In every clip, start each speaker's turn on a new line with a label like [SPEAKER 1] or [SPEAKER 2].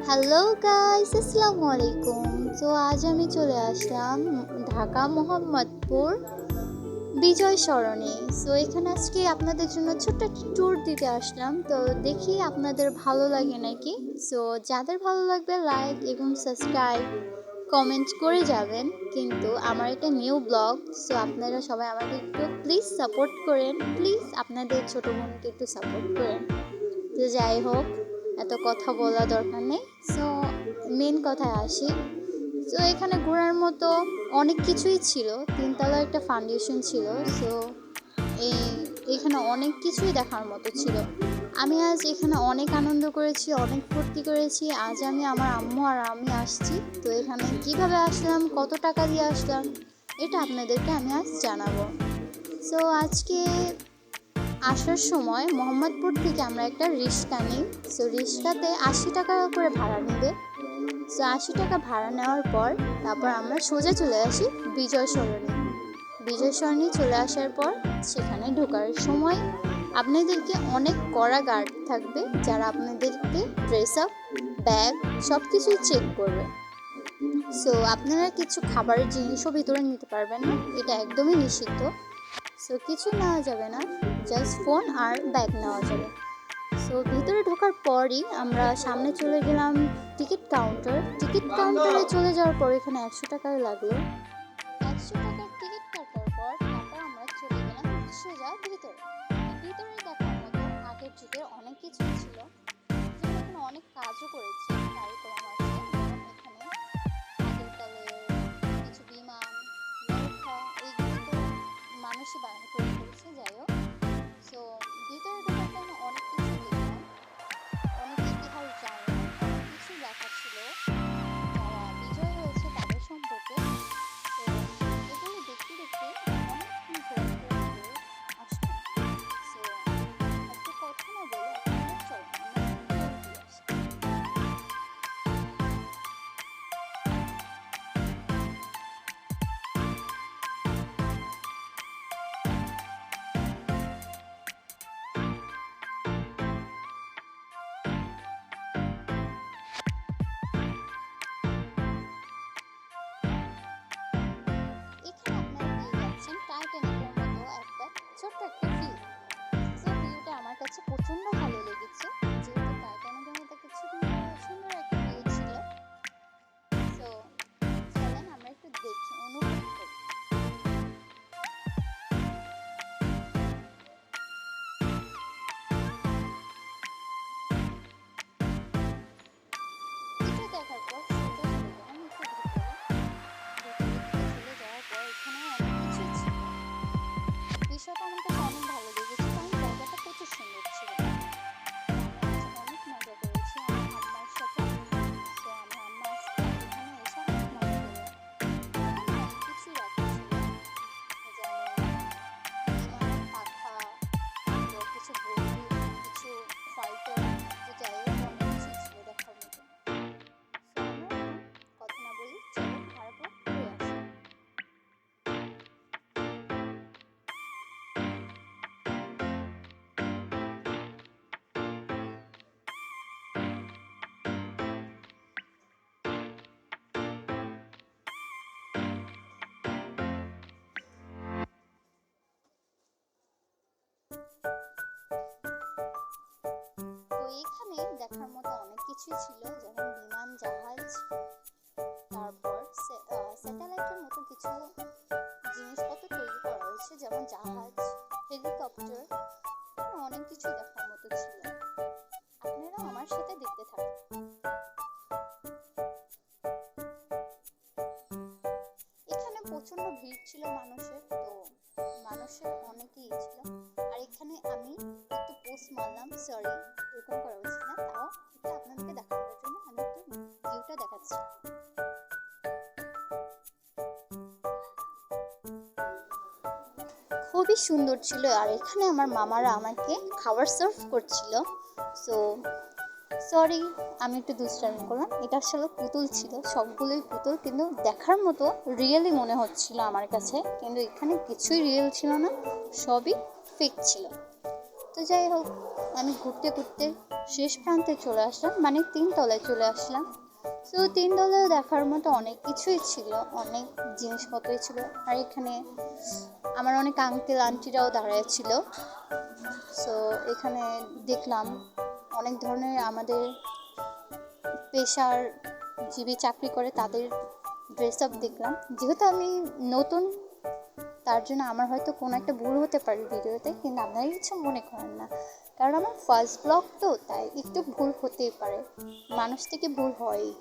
[SPEAKER 1] Hello guys, আসসালামু আলাইকুম। তো আজ আমি চলে আসলাম ঢাকা মোহাম্মদপুর বিজয় সরণি। সো এখানে আজকে আপনাদের জন্য ছোট্ট একটা ট্যুর দিতে আসলাম। তো দেখি আপনাদের ভালো লাগে নাকি। সো যাদের ভালো লাগবে লাইক এবং সাবস্ক্রাইব কমেন্ট করে যাবেন। কিন্তু আমার এটা নিউ ব্লগ, সো আপনারা সবাই আমাকে একটু প্লিজ সাপোর্ট করেন। প্লিজ আপনাদের ছোটো বোনকে একটু সাপোর্ট করেন। তো যাই হোক, এত কথা বলা দরকার নেই। সো মেন কথায় আসি। সো এখানে ঘোরার মতো অনেক কিছুই ছিল। তিনতলা একটা ফাউন্ডেশন ছিল। সো এই এখানে অনেক কিছুই দেখার মতো ছিল। আমি আজ এখানে অনেক আনন্দ করেছি, অনেক ফুর্তি করেছি। আজ আমি আমার আম্মু আর আমি আসছি। তো এখানে কিভাবে আসলাম, কত টাকা দিয়ে আসলাম, এটা আপনাদেরকে আমি আজ জানাবো। সো আজকে আসার সময় মোহাম্মদপুর থেকে আমরা একটা রিক্সা নিই। সো রিক্সাতে 80 টাকা করে ভাড়া নেবে। সো 80 টাকা ভাড়া নেওয়ার পর তারপর আমরা সোজা চলে আসি বিজয় সরণি। বিজয় সরণি চলে আসার পর সেখানে ঢোকার সময় আপনাদেরকে অনেক কড়া গার্ড থাকবে, যারা আপনাদেরকে ড্রেস আপ, ব্যাগ সব কিছুই চেক করবে। সো আপনারা কিছু খাবারের জিনিসও ভিতরে নিতে পারবেন না, এটা একদমই নিষিদ্ধ। সো কিছু নেওয়া যাবে না, জাস্ট ফোন আর ব্যাগ নেওয়া যাবে। সো ভিতরে ঢোকার পরই আমরা সামনে চলে গেলাম টিকিট কাউন্টারে চলে যাওয়ার পর এখানে 100 টাকা লাগলো। 100 টাকার টিকিট কাটার পর তারপর আমরা চলে গেলাম সোজা ভিতরে। ভিতরে দেখার মতো আগের যুগের অনেক কিছু ছিল, যেমন এখানে অনেক কাজও করেছে কারিগর আছে। এখানে আগেরকালের কিছু বিমান, নৌকা, এইগুলো তো মানুষই বানানো তৈরি করেছে। যাই হোক, সো ভিতরে ঢোকার টাইমে অনেক কিছু দেখলাম, অনেক ইতিহাস জানলাম, অনেক কিছু লেখা ছিল যারা বিজয় হয়েছে তাদের সম্পর্কে। তো এগুলো দেখতে দেখতে অনেকক্ষণ ঘোরাঘুরি করে আসলাম। সো একটু কথা না বলে আপনারা চলেন আমরা ভিতরে দিয়ে আসি। এখানে আপনারা পেয়ে যাচ্ছেন টাইটানিকের মতো একটা ছোট্ট একটা ভিউ। সো ভিউটা আমার কাছে প্রচন্ড ভালো লেগেছে, যেহেতু টাইটানিকের মতো একটা সুন্দর একটা ভিউ ছিল। সো চলেন আমরা একটু দেখি, অনুভব করি। এটা দেখার পর সোজা চলে গেলাম একটু ভিতরে চলে যাওয়ার পর এখানে অনেক কিছুই ছিল। বিষয়টা আমার কাছে অনেক ভালো লেগেছে, কারণ জায়গাটা প্রচুর সুন্দর ছিল। অনেক মজা করেছি আমার আম্মার সাথে। তো আমার আম্মা আজকে এখানে এসে অনেক মজা করে। এখানে অনেক কিছুই রাখা ছিল, যেমন বিমানের পাখা, তারপর কিছু বন্দুক, কিছু ফাইটার। তো যাই হোক, অনেক কিছুই ছিল দেখার মতো। সো আমরা এখন কথা না বলি, চলো তারপর ঘুরে আসি। তো এখানে দেখার মতো অনেক কিছুই ছিল, যেমন বিমান, জাহাজ, তারপর স্যাটেলাইটের মতো কিছু জিনিসপত্র তৈরি করা হয়েছে, যেমন জাহাজ, হেলিকপ্টার, অনেক কিছু দেখার মতো ছিল। আপনারা আমার সাথে দেখতে থাকুন। এখানে প্রচন্ড ভিড় ছিল মানুষের, তো মানুষের অনেকেই ছিল। আর এখানে আমি একটু পোস্ট মারলাম, সরি এরকম করা উচিত না, তাও এটা আপনাদেরকে দেখানোর জন্য আমি একটু ভিউটা দেখাচ্ছি। খুবই সুন্দর ছিল। আর এখানে আমার মামারা আমাকে খাবার সার্ভ করছিল। সো সরি, আমি একটু দুষ্টামি করলাম। এটা আসলে পুতুল ছিল, সবগুলোই পুতুল, কিন্তু দেখার মতো রিয়েলি মনে হচ্ছিল আমার কাছে, কিন্তু এখানে কিছুই রিয়েল ছিল না, সবই ফেক ছিল। তো যাই হোক, আমি ঘুরতে ঘুরতে শেষ প্রান্তে চলে আসলাম, মানে 3 তলায় চলে আসলাম। তো 3 তলায় দেখার মতো অনেক কিছুই ছিল, অনেক জিনিসপত্রই ছিল। আর এখানে আমার অনেক আঙ্কেল আন্টিরাও দাঁড়ায় ছিল। সো এখানে দেখলাম অনেক ধরনের আমাদের পেশার জীবী চাকরি করে তাদের ড্রেস আপ দেখলাম। যেহেতু আমি নতুন, তার জন্য আমার হয়তো কোনো একটা ভুল হতে পারে ভিডিওতে, কিন্তু আপনারা কিছু মনে করেন না, কারণ আমার ফার্স্ট ব্লগ তো, তাই একটু ভুল হতেই পারে, মানুষ থেকে ভুল হয়ই।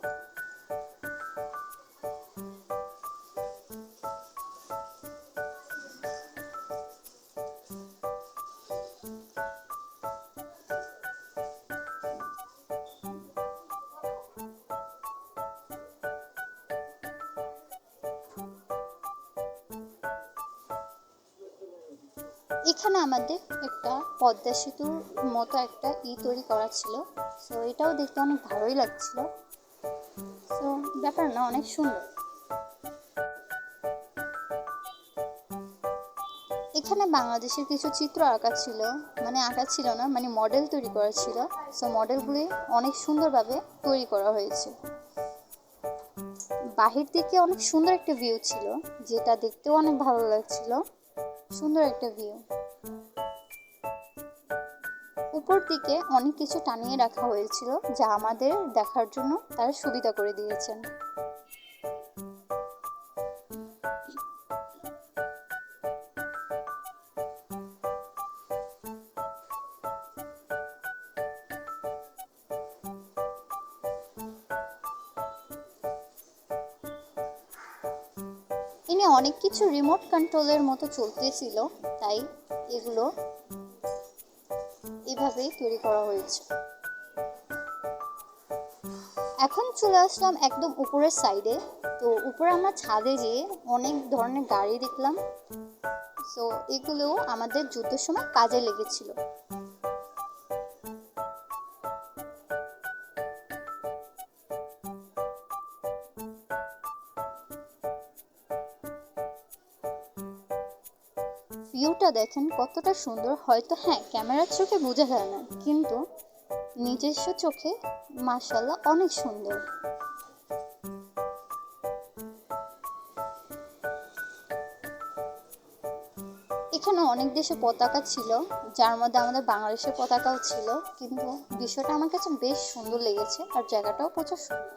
[SPEAKER 1] এখানে আমাদের একটা পদ্মা সেতুর মতো একটা তৈরি করা ছিল। সো এটাও দেখতে অনেক ভালোই লাগছিল। সো ব্যাপার না, অনেক সুন্দর। এখানে বাংলাদেশের কিছু চিত্র আঁকা ছিল, মানে আঁকা ছিল না, মানে মডেল তৈরি করা ছিল। সো মডেলগুলি অনেক সুন্দরভাবে তৈরি করা হয়েছে। বাহির দিকে অনেক সুন্দর একটা ভিউ ছিল, যেটা দেখতেও অনেক ভালো লাগছিল, সুন্দর একটা ভিউ। উপর দিকে অনেক কিছু টানিয়ে রাখা হয়েছিল, যা আমাদের দেখার জন্য তারা সুবিধা করে দিয়েছেন। ইনি অনেক কিছু রিমোট কন্ট্রোলের মতো চলতেছিল, তাই এগুলো এভাবেই তৈরি করা হয়েছে। এখন চলে আসলাম একদম উপরের সাইডে। তো উপরে আমরা ছাদে যেয়ে অনেক ধরনের গাড়ি দেখলাম। সো এগুলো আমাদের যুদ্ধের সময় কাজে লেগেছিল। ভিউটা দেখেন কতটা সুন্দর। হয়তো হ্যাঁ, ক্যামেরার চোখে বোঝা যায় না, কিন্তু নিজস্ব চোখে মাশাআল্লাহ অনেক সুন্দর। এখানে অনেক দেশের পতাকা ছিল, যার মধ্যে আমাদের বাংলাদেশের পতাকাও ছিল, কিন্তু বিষয়টা আমার কাছে বেশ সুন্দর লেগেছে, আর জায়গাটাও প্রচুর সুন্দর।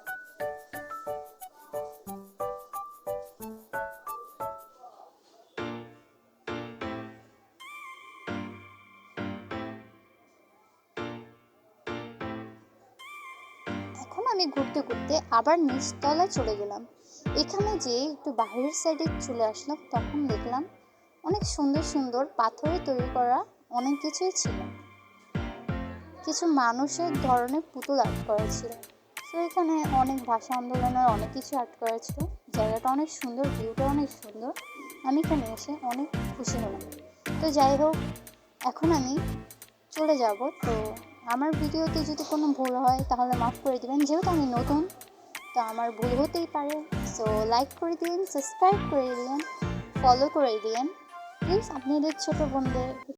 [SPEAKER 1] এখন আমি ঘুরতে ঘুরতে আবার নিচতলায় চলে গেলাম। এখানে যে একটু বাইরের সাইডে চলে আসলাম, তখন দেখলাম অনেক সুন্দর সুন্দর পাথরে তৈরি করা অনেক কিছুই ছিল। কিছু মানুষের ধরনের পুতুল আর্ট করা ছিল। তো এখানে অনেক ভাষা আন্দোলনের অনেক কিছু আর্ট করা ছিল। জায়গাটা অনেক সুন্দর, ভিউটা অনেক সুন্দর। আমি এখানে এসে অনেক খুশি হলাম। তো যাই হোক, এখন আমি চলে যাব। তো আমার ভিডিওতে যদি কোনো ভুল হয় তাহলে মাফ করে দেবেন, যেহেতু আমি নতুন, তো আমার ভুল হতেই পারে। সো লাইক করে দিন, সাবস্ক্রাইব করে দিন, ফলো করে দিন প্লিজ। আপনাদের ছোটো বোনদের